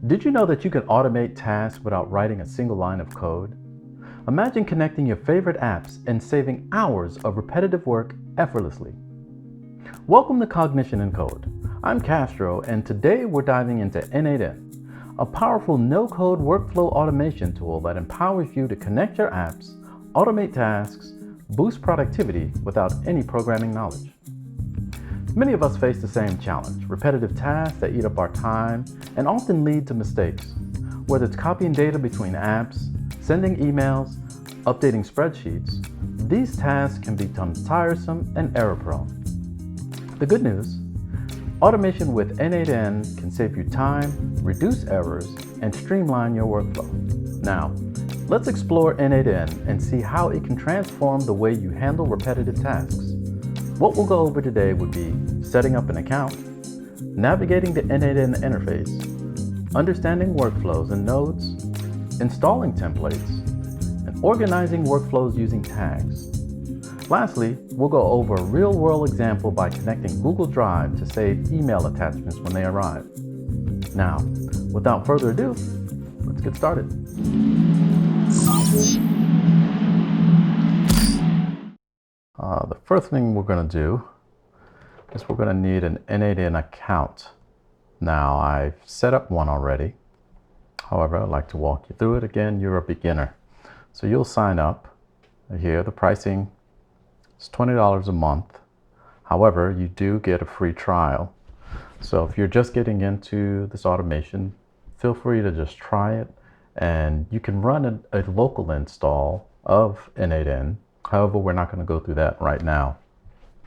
Did you know that you can automate tasks without writing a single line of code? Imagine connecting your favorite apps and saving hours of repetitive work effortlessly. Welcome to Cognition in Code. I'm Castro, and today we're diving into n8n, a powerful no-code workflow automation tool that empowers you to connect your apps, automate tasks, boost productivity without any programming knowledge. Many of us face the same challenge: repetitive tasks that eat up our time and often lead to mistakes. Whether it's copying data between apps, sending emails, updating spreadsheets, these tasks can become tiresome and error-prone. The good news: automation with n8n can save you time, reduce errors, and streamline your workflow. Now, let's explore n8n and see how it can transform the way you handle repetitive tasks. What we'll go over today would be setting up an account, navigating the n8n interface, understanding workflows and nodes, installing templates, and organizing workflows using tags. Lastly, we'll go over a real-world example by connecting Google Drive to save email attachments when they arrive. Now, without further ado, let's get started. The first thing we're going to do is we're going to need an n8n account. Now, I've set up one already. However, I'd like to walk you through it. Again, you're a beginner. So you'll sign up. Here, the pricing is $20 a month. However, you do get a free trial. So if you're just getting into this automation, feel free to just try it. And you can run a local install of n8n. However, we're not going to go through that right now.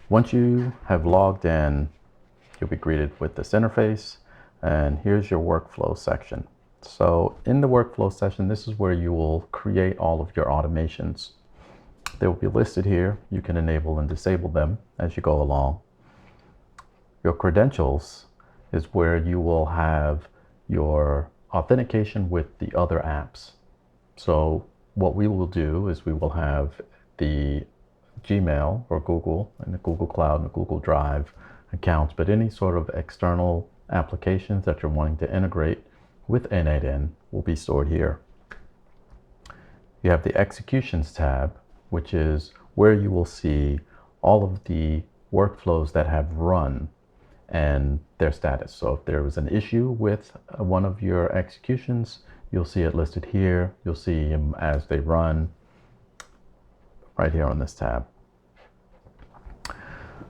Once you have logged in, you'll be greeted with this interface, and here's your workflow section. So in the workflow section, this is where you will create all of your automations. They will be listed here. You can enable and disable them as you go along. Your credentials is where you will have your authentication with the other apps. So what we will do is we will have the Gmail or Google and the Google Cloud and the Google Drive accounts, but any sort of external applications that you're wanting to integrate with n8n will be stored here. You have the Executions tab, which is where you will see all of the workflows that have run and their status. So if there was an issue with one of your executions, you'll see it listed here. You'll see them as they run right here on this tab.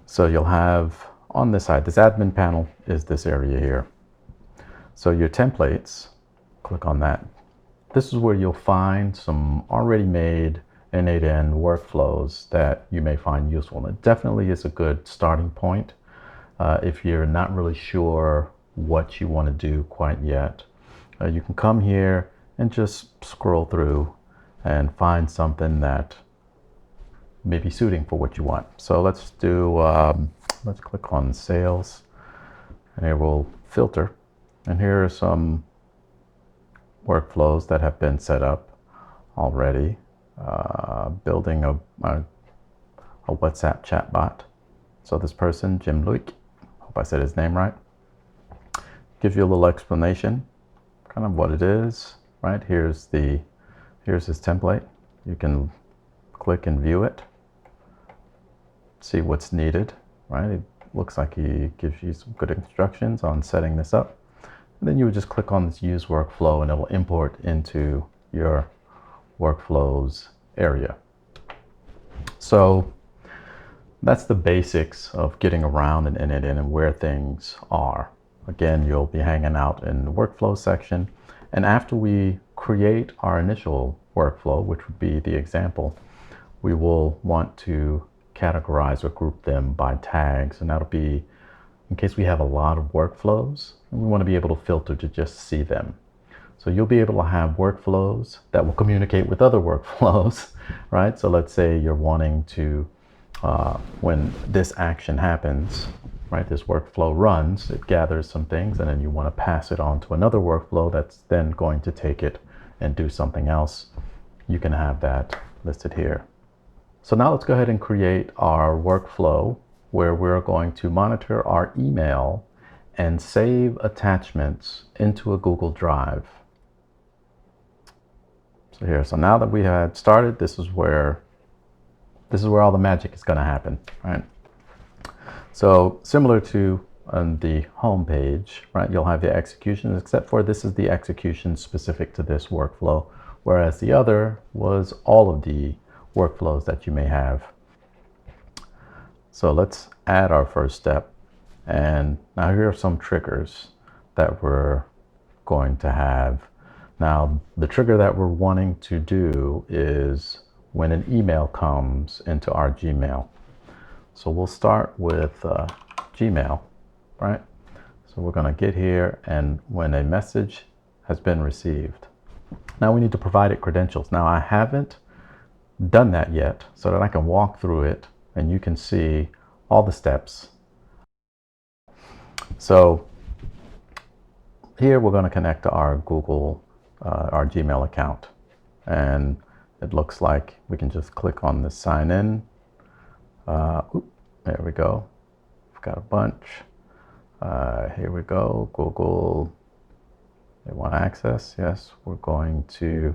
So you'll have on this side, this admin panel is this area here. So your templates, click on that. This is where you'll find some already made n8n workflows that you may find useful. And it definitely is a good starting point if you're not really sure what you want to do quite yet. You can come here and just scroll through and find something that may be suiting for what you want. So let's do, let's click on sales, and here we'll filter. And here are some workflows that have been set up already. Building a WhatsApp chatbot. So this person, Jim Luik, hope I said his name right, gives you a little explanation, kind of what it is, right? Here's his template. You can click and view it, see what's needed, right? It looks like he gives you some good instructions on setting this up. And then you would just click on this use workflow and it will import into your workflows area. So that's the basics of getting around in n8n and where things are. Again, you'll be hanging out in the workflow section. And after we create our initial workflow, which would be the example, we will want to categorize or group them by tags. And that'll be in case we have a lot of workflows and we want to be able to filter to just see them. So you'll be able to have workflows that will communicate with other workflows, right? So let's say you're wanting to, when this action happens, right, this workflow runs, it gathers some things, and then you want to pass it on to another workflow that's then going to take it and do something else. You can have that listed here. So now let's go ahead and create our workflow where we're going to monitor our email and save attachments into a Google Drive. So here, so now that we had started, this is where all the magic is going to happen, right? So similar to on the home page, right, you'll have the executions, except for this is the execution specific to this workflow, whereas the other was all of the workflows that you may have. So let's add our first step. And now here are some triggers that we're going to have. Now, the trigger that we're wanting to do is when an email comes into our Gmail. So we'll start with Gmail, right? So we're going to get here, and when a message has been received. Now we need to provide it credentials. Now I haven't done that yet, so that I can walk through it and you can see all the steps. So here we're going to connect to our Google, our Gmail account. And it looks like we can just click on the sign in. There we go. We've got a bunch. Here we go. Google, they want access. Yes, we're going to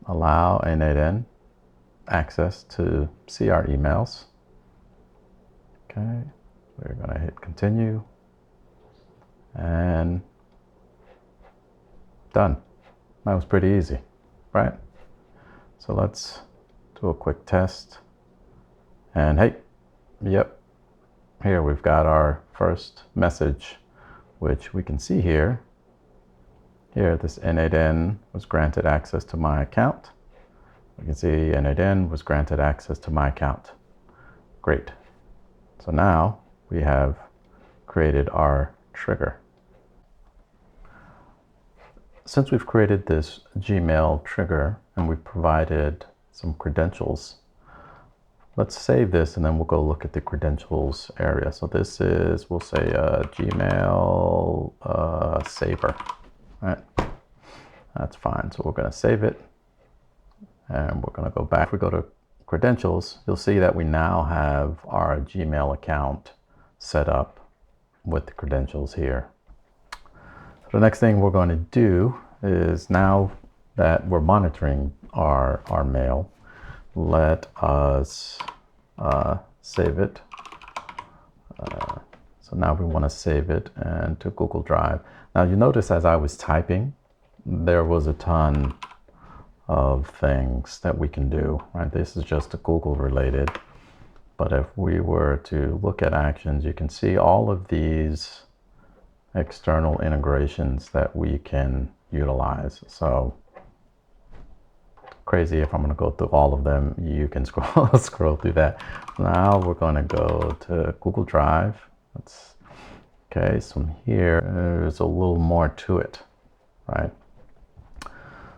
allow n8n access to see our emails. Okay, we're going to hit continue. And done. That was pretty easy, right? So let's do a quick test. And hey, yep, here we've got our first message, which we can see here. Here, this n8n was granted access to my account. We can see n8n was granted access to my account. Great. So now we have created our trigger. Since we've created this Gmail trigger and we've provided some credentials, let's save this and then we'll go look at the credentials area. So this is, we'll say Gmail saver, right? That's fine. So we're going to save it and we're going to go back. If we go to credentials, you'll see that we now have our Gmail account set up with the credentials here. So the next thing we're going to do is, now that we're monitoring our mail, let us save it. So now we want to save it and to Google Drive. Now you notice as I was typing, there was a ton of things that we can do, right? This is just a Google related, but if we were to look at actions, you can see all of these external integrations that we can utilize. So crazy if I'm going to go through all of them. You can scroll through that. Now we're going to go to Google Drive. Okay, so here there's a little more to it, right?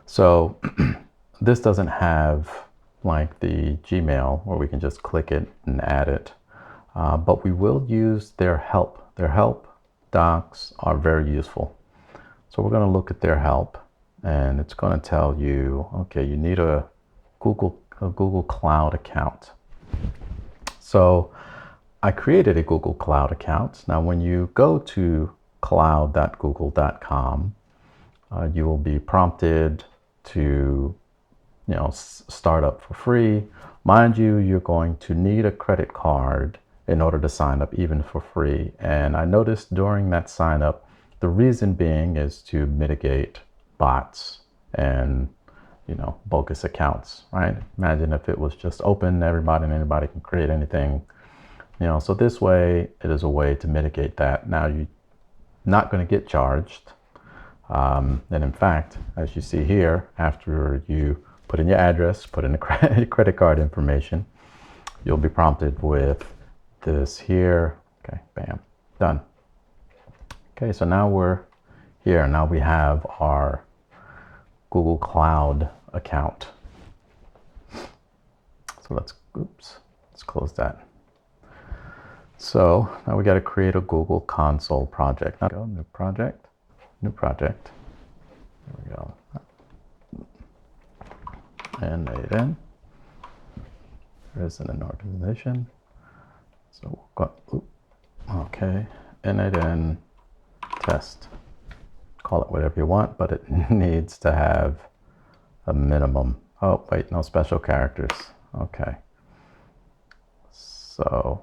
So this doesn't have like the Gmail where we can just click it and add it, but we will use their help. Their help docs are very useful. So we're going to look at their help, and it's going to tell you, okay, you need a Google Cloud account. So I created a Google Cloud account. Now, when you go to cloud.google.com, you will be prompted to, start up for free. Mind you, you're going to need a credit card in order to sign up even for free. And I noticed during that sign up, the reason being is to mitigate bots and, bogus accounts, right? Imagine if it was just open, everybody and anybody can create anything, so this way it is a way to mitigate that. Now you're not going to get charged. And in fact, as you see here, after you put in your address, put in the credit card information, you'll be prompted with this here. Okay, bam, done. Okay, so now we're here. Now we have our Google Cloud account. So let's close that. So now we got to create a Google Console project. Now go new project. There we go. n8n. There isn't an organization. So we'll go, okay. n8n test. Call it whatever you want, but it needs to have a minimum. Oh, wait, no special characters. Okay. So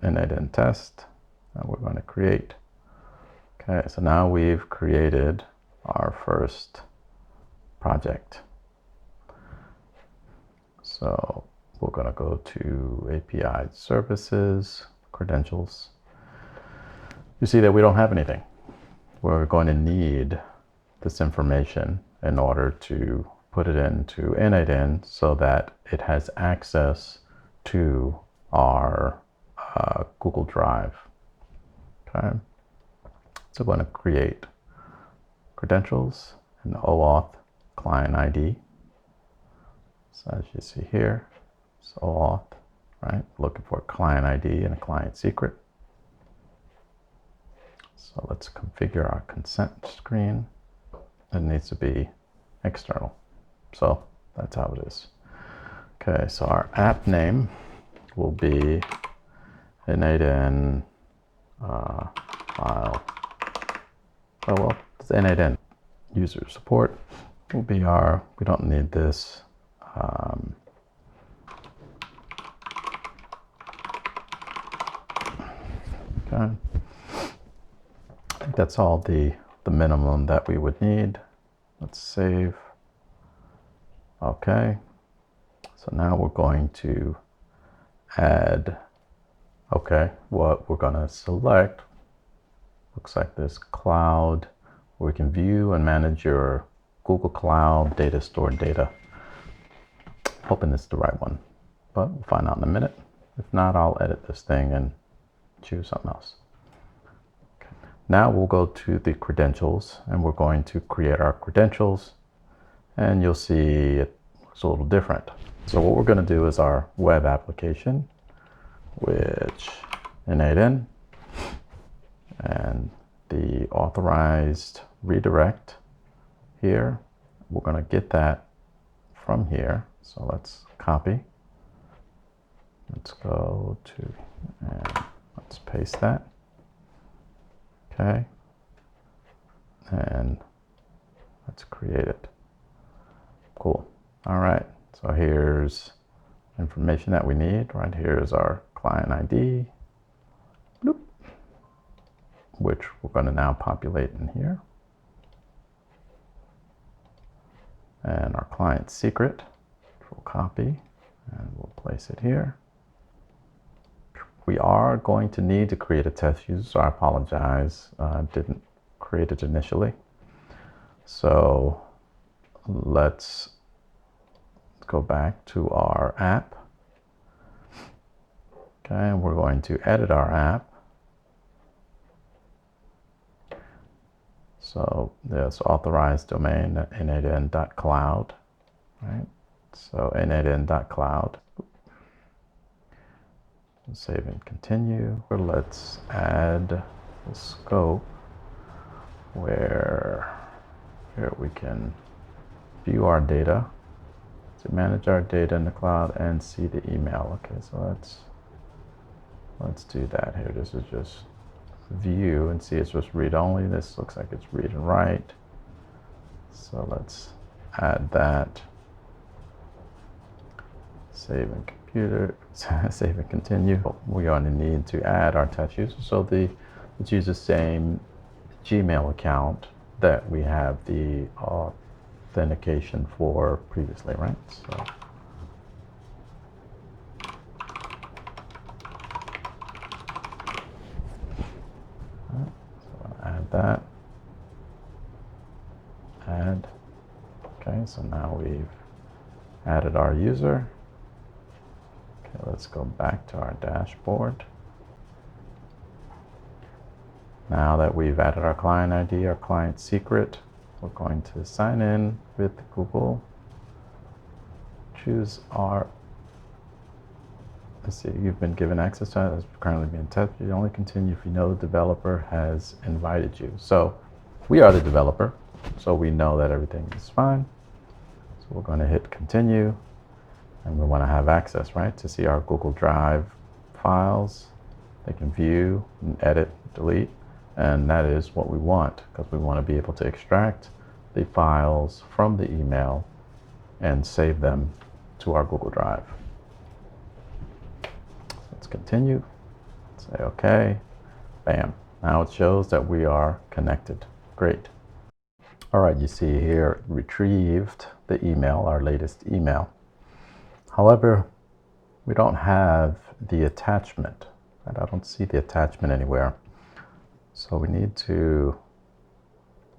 n8n test, and we're going to create. Okay, so now we've created our first project. So we're going to go to API services, credentials. You see that we don't have anything. We're going to need this information in order to put it into n8n so that it has access to our Google Drive. Okay. So we're going to create credentials and OAuth client ID. So as you see here, it's OAuth, right? Looking for a client ID and a client secret. So let's configure our consent screen. It needs to be external. So that's how it is. Okay, so our app name will be n8n file. Oh well, it's n8n. User support will be our, we don't need this. Okay. I think that's all the minimum that we would need. Let's save. Okay. So now we're going to add, okay, what we're going to select looks like this cloud, where we can view and manage your Google Cloud data stored data. Hoping this is the right one, but we'll find out in a minute. If not, I'll edit this thing and choose something else. Okay. Now we'll go to the credentials and we're going to create our credentials, and you'll see it looks a little different. So what we're going to do is our web application, which n8n, and the authorized redirect here. We're going to get that from here. So let's copy. Let's go to, and let's paste that. Okay. And let's create it. Cool. All right. So here's information that we need. Right here is our client ID, bloop, which we're going to now populate in here. And our client secret, we'll copy and we'll place it here. We are going to need to create a test user, so I apologize. I didn't create it initially. So let's go back to our app. Okay, and we're going to edit our app. So there's authorized domain n8n.cloud, right? So n8n.cloud. Save and continue. Let's add the scope where here we can view our data, to manage our data in the cloud and see the email. Okay, so let's do that here. This is just view and see it's just read only. This looks like it's read and write. So let's add that. Save and computer, save and continue. We're going to need to add our test user. So let's use the same Gmail account that we have the authentication for previously, right? So add that, add. Okay, so now we've added our user. Okay, let's go back to our dashboard. Now that we've added our client ID, our client secret, we're going to sign in with Google. Choose our, let's see, you've been given access to it. It's currently being tested. You only continue if you know the developer has invited you. So we are the developer, so we know that everything is fine. So we're going to hit continue, and we want to have access, right, to see our Google Drive files They can view, and edit, delete, and that is what we want, because we want to be able to extract the files from the email and save them to our Google Drive. Let's continue. Say OK. Bam. Now it shows that we are connected. Great. All right, you see here, retrieved the email, our latest email. However, we don't have the attachment. Right? I don't see the attachment anywhere. So we need to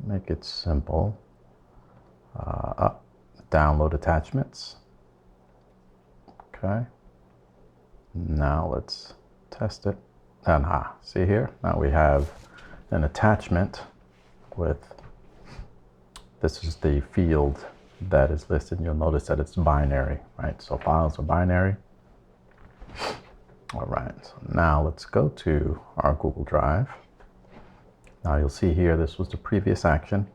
make it simple. Download attachments. Okay. Now let's test it. And see here, now we have an attachment with, this is the field that is listed. You'll notice that it's binary, right? So files are binary. All right, so now let's go to our Google Drive. Now you'll see here, this was the previous action,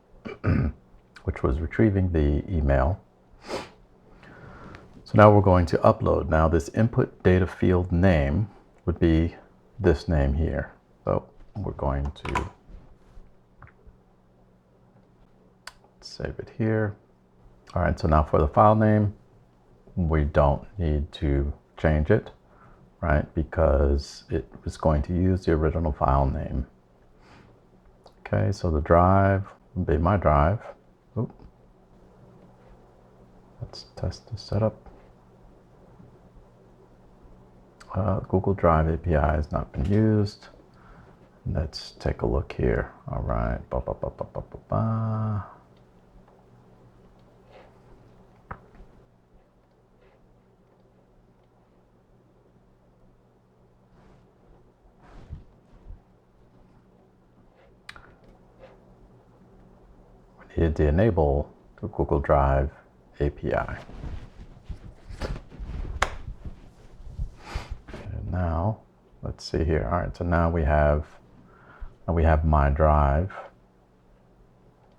which was retrieving the email. So now we're going to upload. Now this input data field name would be this name here. So we're going to save it here. All right, so now for the file name, we don't need to change it, right? Because it was going to use the original file name. Okay, so the drive will be my drive. Oop. Let's test the setup. Google Drive API has not been used. Let's take a look here. All right. We need to enable the Google Drive API. Now, let's see here. All right, so now we have my drive,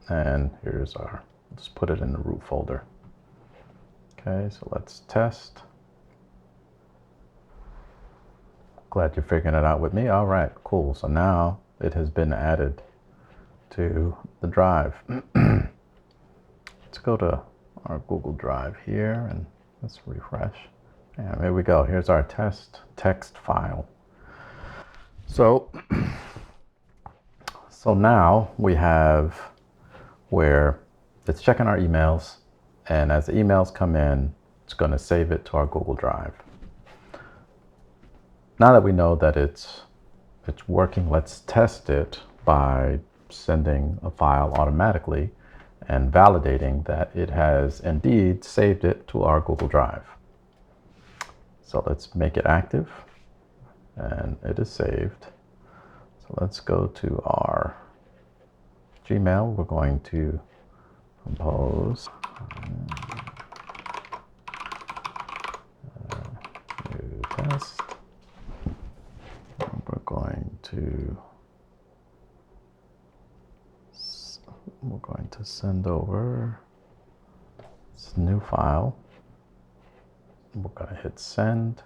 and here's our, let's put it in the root folder. Okay, so let's test. Glad you're figuring it out with me. All right, cool. So now it has been added to the drive. Let's go to our Google Drive here and let's refresh. And here we go. Here's our test text file. So now we have where it's checking our emails, and as the emails come in, it's going to save it to our Google Drive. Now that we know that it's working, let's test it by sending a file automatically and validating that it has indeed saved it to our Google Drive. So let's make it active, and it is saved. So let's go to our Gmail. We're going to compose new test. And we're going to send over this new file. We're going to hit send.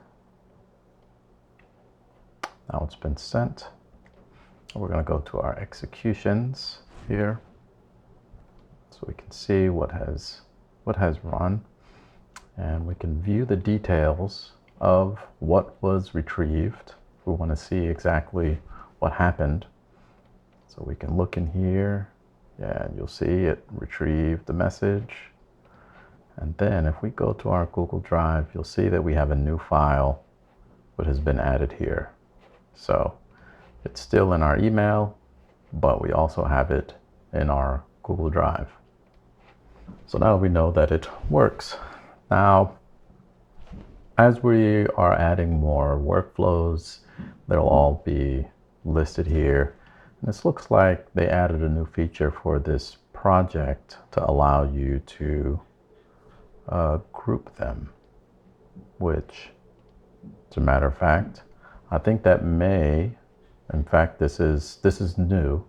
Now it's been sent. We're going to go to our executions here, so we can see what has run, and we can view the details of what was retrieved. We want to see exactly what happened, so we can look in here. Yeah, and you'll see it retrieved the message. And then if we go to our Google Drive, you'll see that we have a new file that has been added here. So it's still in our email, but we also have it in our Google Drive. So now we know that it works. Now, as we are adding more workflows, they'll all be listed here. And this looks like they added a new feature for this project to allow you to group them, which, as a matter of fact, I think that may, in fact, this is new,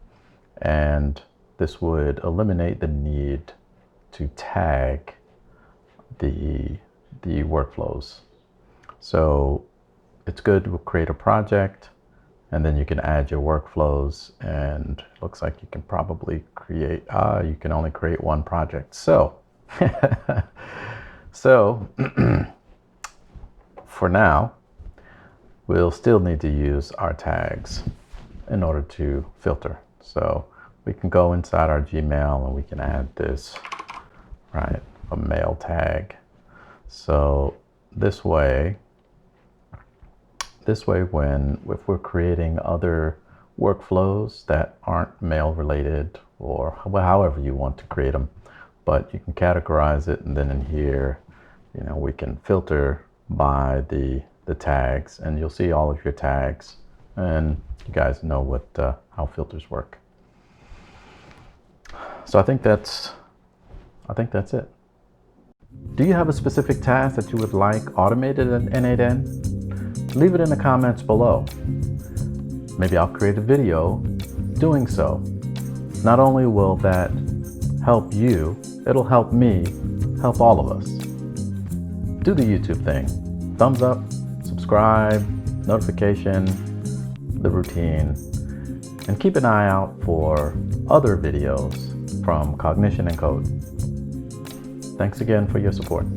and this would eliminate the need to tag the workflows. So it's good to create a project, and then you can add your workflows, and it looks like you can probably create, you can only create one project. So, so for now, we'll still need to use our tags in order to filter. So we can go inside our Gmail and we can add this, right, a mail tag. So this way if we're creating other workflows that aren't mail related, or however you want to create them, but you can categorize it, and then in here, you know, we can filter by the tags, and you'll see all of your tags, and you guys know what how filters work. So I think that's it. Do you have a specific task that you would like automated in n8n? Leave it in the comments below. Maybe I'll create a video doing so. Not only will that help you, it'll help me, help all of us. Do the YouTube thing. Thumbs up, subscribe, notification, the routine, and keep an eye out for other videos from Cognition and Code. Thanks again for your support.